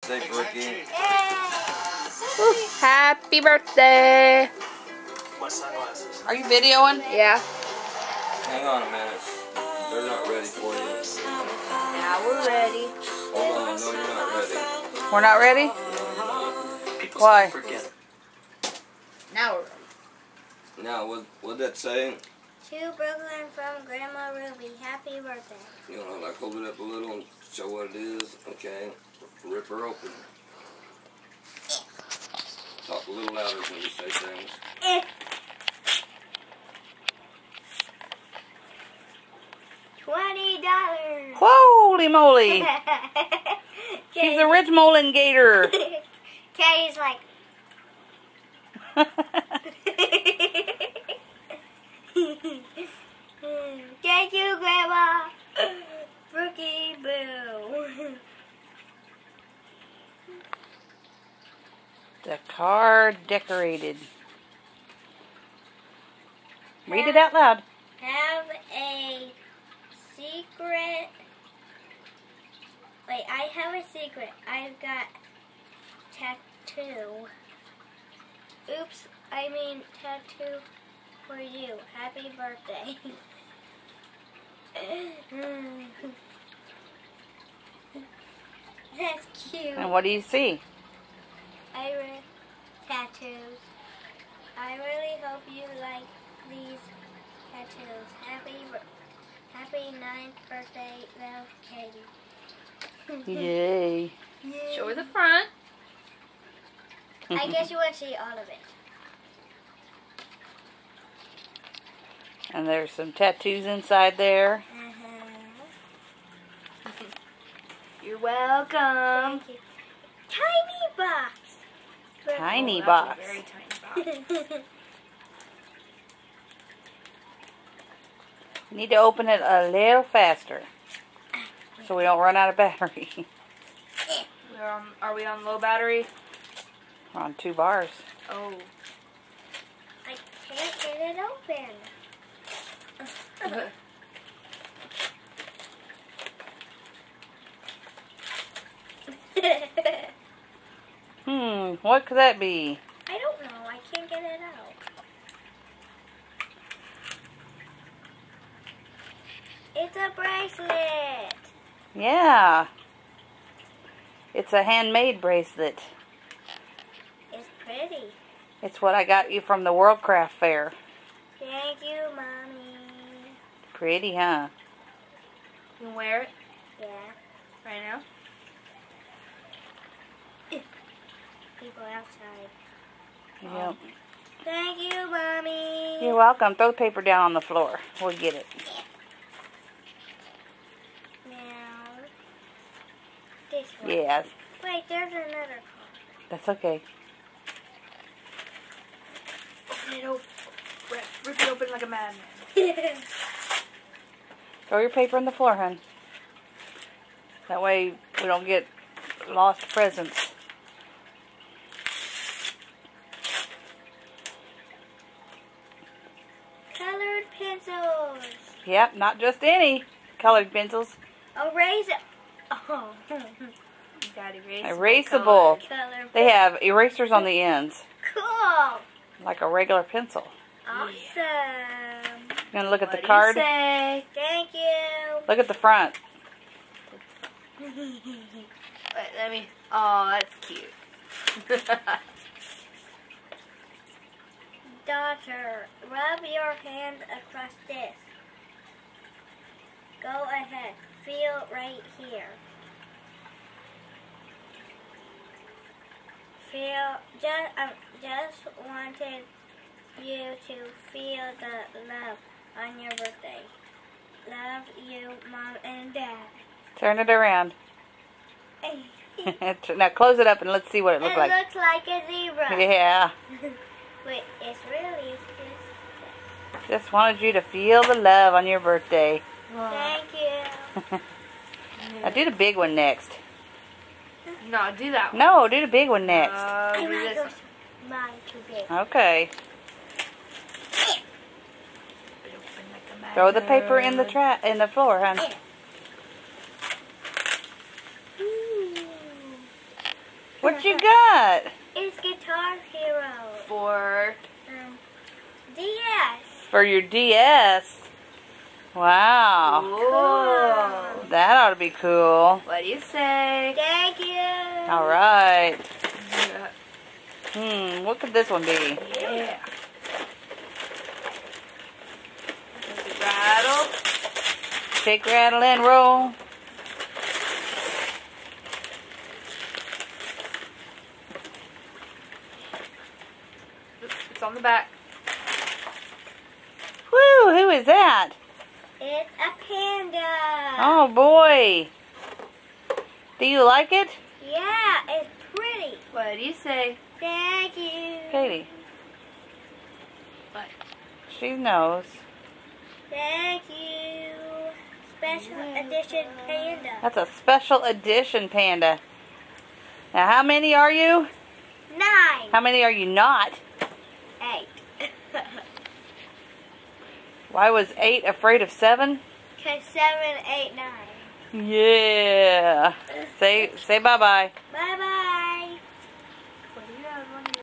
Say, Brookie. Happy birthday! My sunglasses. Are you videoing? Yeah. Hang on a minute. They're not ready for you. Now we're ready. Hold on. No, you're not ready. We're not ready? People Why? forget. Now we're ready. Now, what'd that say? To Brooklyn from Grandma Ruby. Happy birthday. You know, like hold it up a little and show what it is. Okay. Rip her open. Talk a little louder when you say things. $20. Holy moly! She's a rich Molin Gator. Katie's like, thank you, Grandma. Brookie Boo. The car decorated. Read it out loud. Have a secret. Wait, I have a secret. I've got tattoo. Oops, I mean tattoo for you. Happy birthday. That's cute. And what do you see? I read tattoos. I really hope you like these tattoos. Happy 9th birthday, love, Katie. Yay. Show her the front. I guess you want to see all of it. And there's some tattoos inside there. You're welcome. Thank you. Tiny box. Tiny Oh, box. that's a very tiny box. You need to open it a little faster so we don't run out of battery. Are we on low battery? We're on 2 bars. Oh. I can't get it open. What could that be? I don't know. I can't get it out. It's a bracelet. Yeah. It's a handmade bracelet. It's pretty. It's what I got you from the World Craft Fair. Thank you, Mommy. Pretty, huh? You can wear it Yeah. right now. People outside. Yep. Thank you, Mommy. You're welcome. Throw the paper down on the floor. We'll get it. Now, this one. Yes. Wait, there's another card. That's okay. Open it open. Rip it open like a madman. Throw your paper on the floor, hon. That way we don't get lost presents. Colored pencils. Yep, not just any colored pencils. Eraser. Oh. You got Erasable. Color. They have erasers on the ends, Cool. like a regular pencil. Awesome. You gonna look at the What do you card? say? Thank you. Look at the front. Wait, let me. Oh, that's cute. Daughter, rub your hand across this. Go ahead. Feel right here. Feel. Just wanted you to feel the love on your birthday. Love you, Mom and Dad. Turn it around. Now close it up and let's see what it looks like. It looks like a zebra. Yeah. Wait, it's really Just wanted you to feel the love on your birthday. Thank you. Now do the big one next. No, do that one. No, do the big one next. Do I this want one. those. Mine too big. Okay. Rip it open like a Throw the paper in the madman. in the floor, hon. Ooh. What you got? It's Guitar Hero. For DS. For your DS. Wow. Cool. That ought to be cool. What do you say? Thank you. All right. Yeah. What could this one be? Yeah. Rattle. Shake, rattle, and roll. It's on the back. Woo, who is that? It's a panda. Oh boy. Do you like it? Yeah, it's pretty. What do you say? Thank you. Katie, What? she knows. Thank you. Special edition panda. That's a special edition panda. Now, how many are you? 9. How many are you not? 8. Why was 8 afraid of 7? Okay, 7, 8, 9. Yeah. Say bye-bye.